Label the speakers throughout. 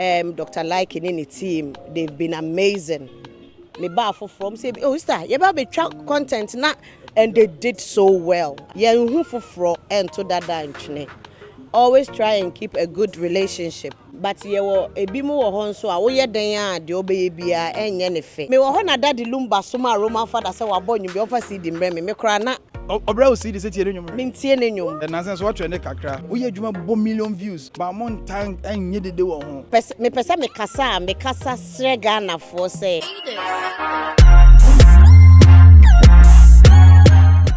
Speaker 1: Dr. Likee and the team, they've been amazing. Me ba from say, oh sister, you ba be track content na, and they did so well. Yeah, who for and to that nchine. Always try and keep a good relationship. But ye wo ebi mu wo ho nso a wo ye den a de obeye bia enye ne fe. Me wo ho na daddy lumba so ma Roman father say wa bonyu bi ofa CD mre me kra na
Speaker 2: obra o CD say tie nyom.
Speaker 1: Me tie ne nyom.
Speaker 2: Na sense what trend kakra. Wo ye adwuma bo million views. Ba mon time enye dede wo ho.
Speaker 1: Me pesa me kasa sre Ghana for say.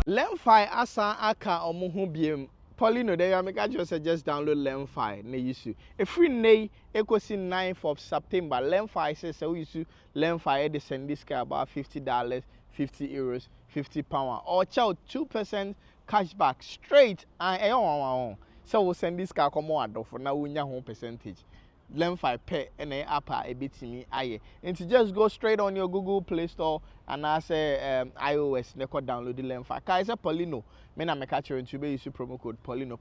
Speaker 3: Lemfi asa aka omuhu biem. Paulino there make just download Lemfi na use. A free nay equals 9th of September. Lemfi says so use Lemfi they send this guy about $50, 50 euros, £50 or chow 2% cashback straight and so we'll send this guy come on for now we home percentage. Lemfi pay and app a bit me aye. And to just go straight on your Google Play Store and I say iOS never download the Lemfi. Kaisa Paulino, me na me catch you into use promo code Paulino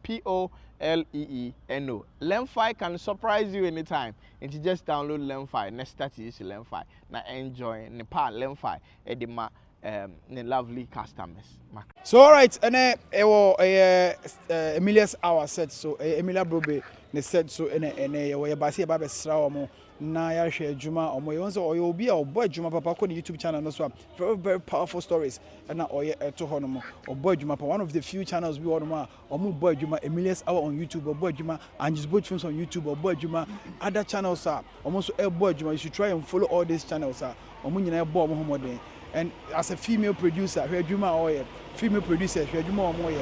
Speaker 3: POLEENO. Lemfi can surprise you anytime. And to just download Lemfi. Next start use Lemfi. Now enjoy Nepal Lemfi edema lovely customers.
Speaker 2: So all right, and Emelia's hour said so. Emelia Brobbey ne said so. And we basi aba besra omo na ya hwe adwuma omo ye so oyo obi a obo adwuma papa ko ne YouTube channel no so very powerful stories. And na oye to ho no mo obo adwuma papa, one of the few channels we want mo omo obo adwuma. Emelia's hour on YouTube, obo adwuma, and just both films on YouTube, obo adwuma. Other channels are almost obo adwuma. You should try and follow all these channels are omo nyina ebo omo homoden. And as a female producer, Redjuma or female producer, Redjuma or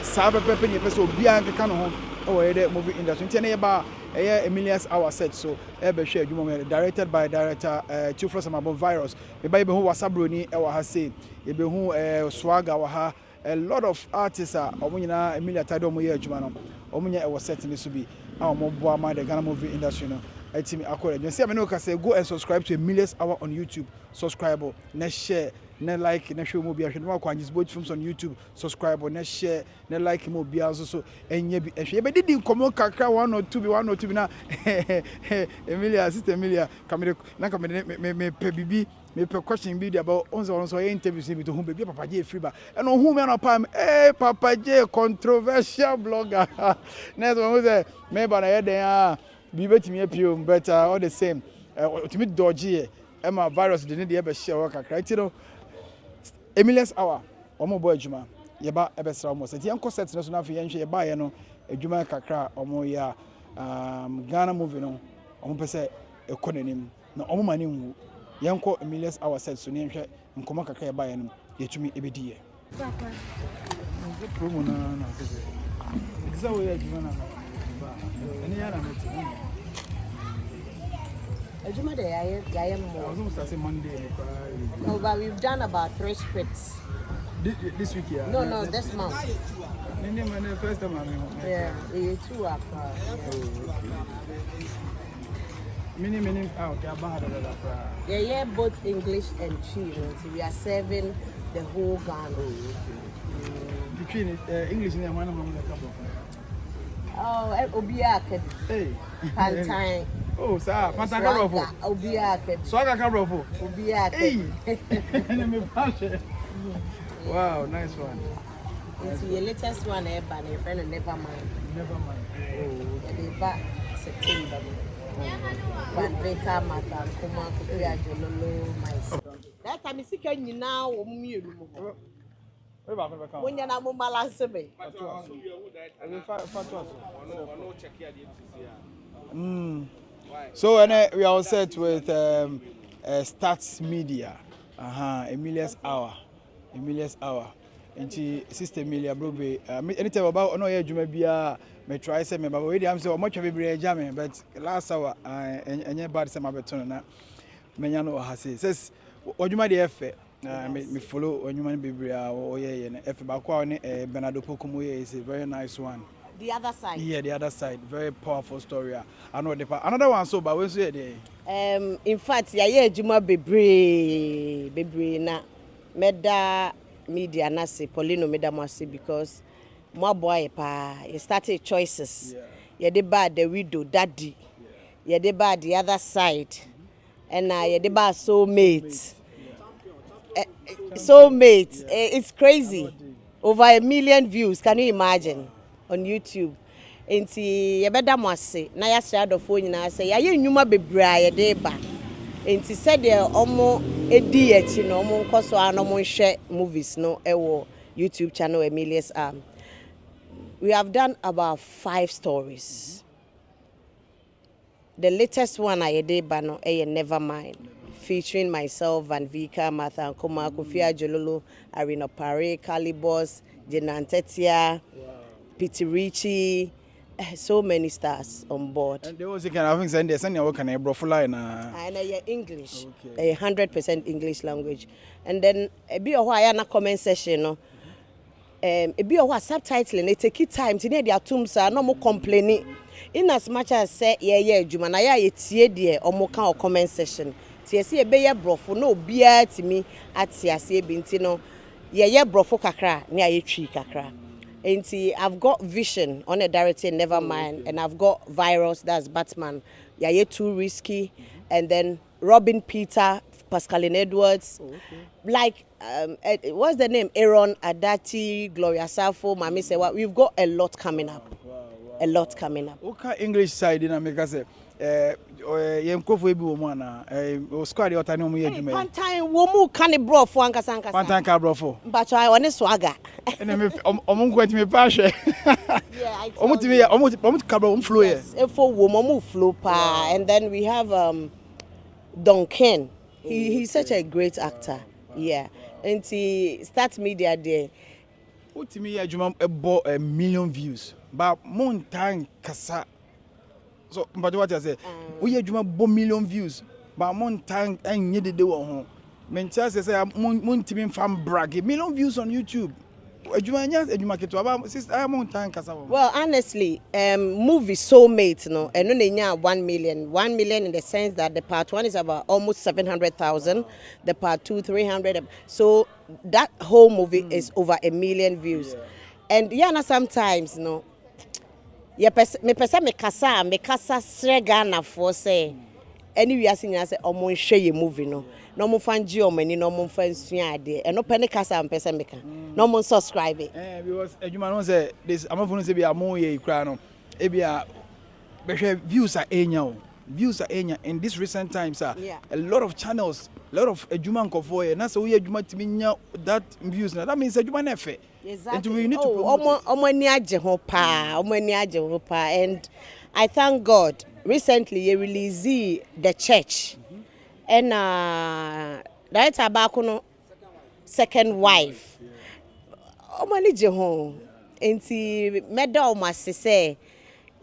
Speaker 2: Sabe Pepe, so Bianca Cano or the movie industry. Teneba, Emelia's hour said so. Ever share Juma, directed by director Two Frost about virus. The Bible who was Sabroni, our Hase, who Swagger, a lot of artists are Omina, Emelia Tado Moya Jumano, Omunia was certainly to be our mobile the Ghana movie industry. I think you see, I say go and subscribe to Emelia's hour on YouTube. Subscribe, ne share, ne like, ne show mo bia. No kwa just both films on YouTube. Subscribe, ne share, ne like mo bia also. Enye bi ehwe. Be did komo kakra 1 or 2 bi na. Emelia, sister Emelia, come na come me pe bibi. Me pe question bi about onzo interviews me to whom baby Papa J free ba. And on whom na pam Papa J controversial blogger. Next one who say me ba na ye den be betting me but all the same. Ultimate dodgy. Emma virus didn't ever share work right, you know. Emelia's hour, Omo boy Juma, Yaba Ebesra almost. The uncle sets no enough Yansha Bayano, a Juma Kakra, Omo ya Ghana movie no, Omo Pese, a cononym, no Omo Manu, Yanko Emelia's hour said so name and Komaka Bayan, yet to me every day. Monday.
Speaker 1: No, but we've done about 3 scripts.
Speaker 2: This week, yeah?
Speaker 1: No, this month.
Speaker 2: First time
Speaker 1: yeah, 2 up.
Speaker 2: Many out.
Speaker 1: Yeah, both English and Chi. We are serving the whole Ghana.
Speaker 2: Between English and one of them, a couple.
Speaker 1: Oh, Obiake. Hey. Pantine.
Speaker 2: Oh, sir, Pantine.
Speaker 1: Obiake.
Speaker 2: Swagger Cabrofo.
Speaker 1: Obiake.
Speaker 2: Wow, nice one.
Speaker 1: It's the latest one ever, and your friend never mind.
Speaker 2: Never mind. Oh,
Speaker 1: okay. Back September. But Veka Mata, Kuma, Kuya, Jololo, myself. That time is second now, when you're not more
Speaker 2: So we are all set with Stats Media. Emelia's hour. And sister Emelia Brobbey. Anytime about no yeah, Juma Bia, may try some, but already I'm so much of a jamming, but last hour and your bad some abeton. Menyano has says, what you might effort. Me follow when you man be or yeah, and if Bernardo Pokumoye is a very nice one.
Speaker 1: The other side.
Speaker 2: Yeah, the other side. Very powerful story. I know the another one so but we say there.
Speaker 1: In fact, yeah, Juma Bebre na meda media na say Paulino meda masi because my boy pa he started choices. Yeah, they bad the widow daddy. yɛde ba the other side and yɛde ba soulmate. Soulmate, it's crazy. Over 1 million views, can you imagine, on YouTube? Enti yɛbɛda mo ase na yɛasrɛ adɔfoɔ nyinaa sɛ yɛayɛ nnwuma bebree a yɛde ba. Enti sɛdeɛ ɔmo edi yɛkyi no ɔmo nkɔ so a na ɔmo nhwɛ movies no ɛwɔ YouTube channel Emelia's Arm. We have done about 5 stories. The latest one I did ba no Never Mind, featuring myself, Van Vika, Martha Nkoma, Kofia Jololo, Arina Pare, Calibos, Jenantetia, Pete Richie, so many stars on board.
Speaker 2: And there was a kind of thing send your can brofula
Speaker 1: and English, 100% English language. And then a bit of why na comment session no. A bit of what subtitling it take time to need their tombs are no more complaining. In as much as say Jumanaya ye dear or more kind of comment session. See a bear brofo no beer to me at Sia Bintino. Ye brofo kakra near ye tree kakra. And see, I've got Vision on a director, Never Mind, and I've got Virus, that's Batman. Ye Too Risky, and then Robin Peter, Pascaline Edwards, like what's the name? Aaron Adati, Gloria Safo, Mami Sewa. We've got a lot coming up. A lot coming up.
Speaker 2: Okay, English side in America say yemkofo ebi wo mu ana o squad yota ne omu ye adwuma
Speaker 1: pantan wo mu kan brofo ankasa
Speaker 2: pantan ka brofo
Speaker 1: but I want swagger
Speaker 2: ene me omu nkwati me pa hwe
Speaker 1: yeah
Speaker 2: omu timi ya omu ka bro omu flow ye
Speaker 1: efo wo omu flow pa and then we have Duncan. He's such a great actor. Yeah. And he start media there.
Speaker 2: Utimi ya adwuma ebo 1 million views but montan kasa. So, but what I say, we have 1 million views, but montan and ye de wo. Manchester say montimin fan brag 1 million views on YouTube.
Speaker 1: Well, honestly, movie Soulmate, no, and no 1 million. 1 million in the sense that the part 1 is about almost 700,000, the part 2 300. So that whole movie is over 1 million views, and sometimes no. Me kasa sregana for say any we are seeing as omo share ye movie no mo fanji omani no mo fansua ade e no pene kasa mpese meka no mo subscribe
Speaker 2: because adwuma no say this amafo say bia mo ye kra no e bia behwe views are enya in this recent times a lot of channels, a lot of adwuma nkofo ye na so we adwuma timi nya that views na that means adwuma na fe.
Speaker 1: Exactly.
Speaker 2: And we need to promote
Speaker 1: and I thank God recently you released The Church and that's about second wife and see medal must say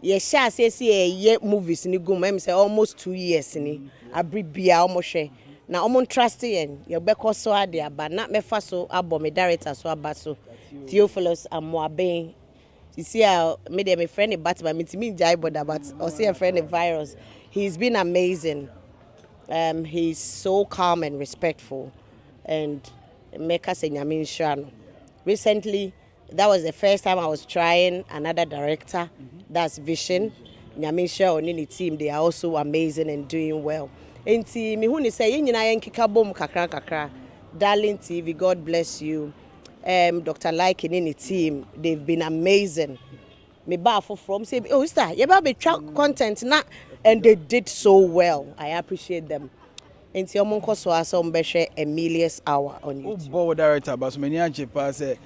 Speaker 1: yes say movies ni go say almost 2 years ni abribia almost na omo trust yen ye beko so ade aba na mefa so abo me director so aba so Theophilus Amoaben. You see how me dem friend Batman me jai boda but or see a friend Virus. He's been amazing. He's so calm and respectful and make us a recently that was the first time I was trying another director. That's Vision. Nyaminsha on any team, they are also amazing and doing well. Enti me hu ni say yin nyina yen kika bom kakra Darling TV, God bless you. Dr. Likee and any team, they've been amazing. Me ba from say oh sister you ba be track content na and they did so well. I appreciate them. Enti omonko so aso mbehwe Emelia's Hour on YouTube.
Speaker 2: Board director but so many anchepa say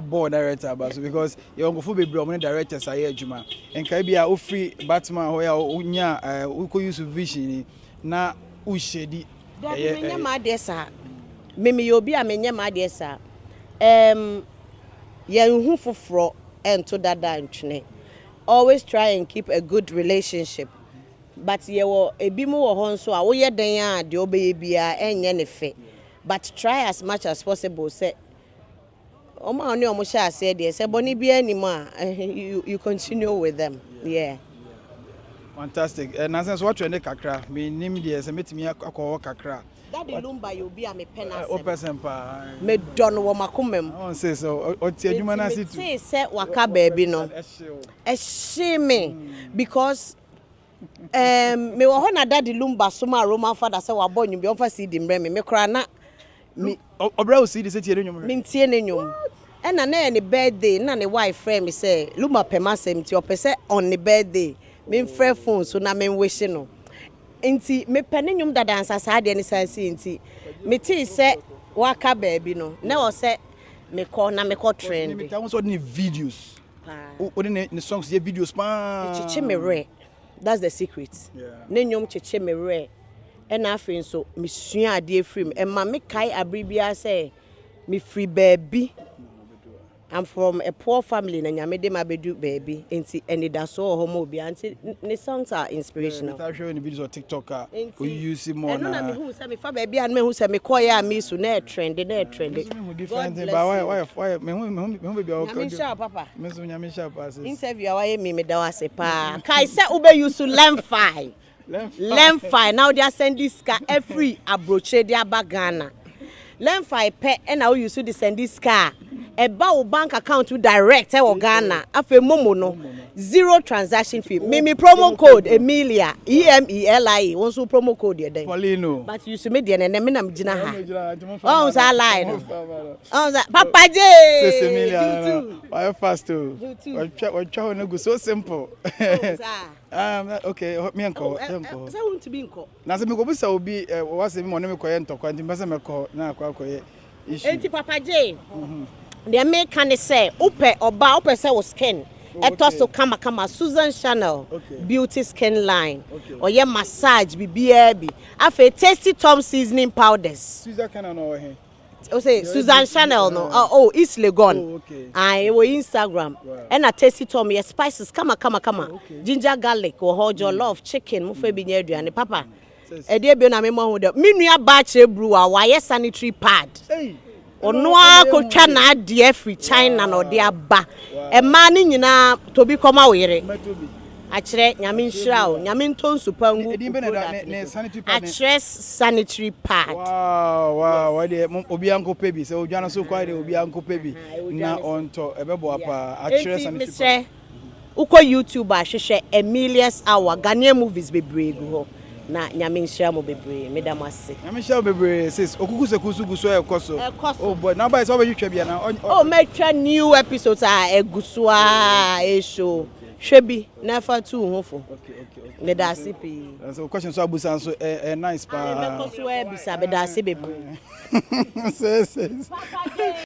Speaker 2: board director but because you go for be bro directors aye adwuma enka bia o free Batman ho ya onya uko use Vision na u shedi
Speaker 1: menye ma de sa me obi a menye ma de sa ye hu foforo ento dada ntwene always try and keep a good relationship but ye wo ebi mu wo ho nso a wo ye den a de obeye bia enye ne fe but try as much as possible say omo oni omo sha say de say boni bia ni ma you continue with them. Yeah.
Speaker 2: Fantastic. And as what you kakra me nim de say metimi akọ kakra
Speaker 1: that the lumba you be a me penance
Speaker 2: o person pa
Speaker 1: me don wo makomem
Speaker 2: on say so o ti adwuma na situ
Speaker 1: say waka baby no e she me because Me wo ho na daddy lumba soma Roman father say wa boy nyum bi on fa CD mre me kra na me
Speaker 2: obra o CD say tie nyum
Speaker 1: me tie ne nyum e na ne birthday na ne wife friend me say Luma pema sem ti opese on ne birthday me frɛ phone so na me wish no nti me pene nyum dada ansa sa de ne sansi nti me ti say waka baby no na o say me call trend
Speaker 2: me tell so the videos o the songs the videos pa
Speaker 1: chiche me re that's the secret ne nyum chiche me re e na afin so me sua ade free me ma me kai abribia say me free baby. I'm from a poor family na nyame de ma bedu baby enti eni da so homo bi anti ne songs are inspirational.
Speaker 2: I show in the videos on TikTok we use it more
Speaker 1: na. Na me hu say me fa baby an me hu say me call ya me so na trend.
Speaker 2: Different thing but why me hu baby o
Speaker 1: nyame sha papa
Speaker 2: me so nyame sha pass
Speaker 1: interview why me da wase pa kai say ube use to lemfi now they are send this car every abroche dia bagana lemfi pe and now you the send this car about bank account to direct Ghana afa momo no zero transaction fee me promo code Emelia EMELIE won so promo code there
Speaker 2: Paulino
Speaker 1: but you submit there na me na gina ha oh sa line oh sa papa J
Speaker 2: say Emelia why fast to we try no go so simple okay me enko
Speaker 1: say want to be enko
Speaker 2: na say me go bisa obi wa say me mo me koye ntokwa nti me say me ko na akwa koye issue
Speaker 1: enti papa J the American say upe oba upe say skin etoso kama Susan Chanel beauty skin line or ye massage bibia bi afa tasty Tom seasoning powders
Speaker 2: Susan Chanel no he
Speaker 1: o say Susan Chanel no oh East Legon I wo Instagram and a tasty Tom ye spices kama ginger garlic or hold your love chicken mo fa bi nya aduane papa e de bi na me mo hu de me nua batch brew a wa ye sanitary pad ono akotwa na ade free China na ode aba e ma ni nyina to bi koma were a kire nyame nhira o nyame ntonsu pangu a kire sanitary pad
Speaker 2: wow what dey obi anko pebi say odwana so kwa dey obi anko pebi na onto ebebo apa a kire sanitary pad
Speaker 1: uko YouTube a hwehwe Emelia's Hour Ghanaian movies bebregu ho na nyame nhia mo bebre medam ase
Speaker 2: nyame nhia bebre sis okuku se kusu ekoso oh boy now by so be twa bia na
Speaker 1: oh metwa new episodes a egusu a show hwebi na fa tu hofo me da ase pe
Speaker 2: so question so abusan so nice pa
Speaker 1: me ko so e bisa be da ase bebre
Speaker 2: sis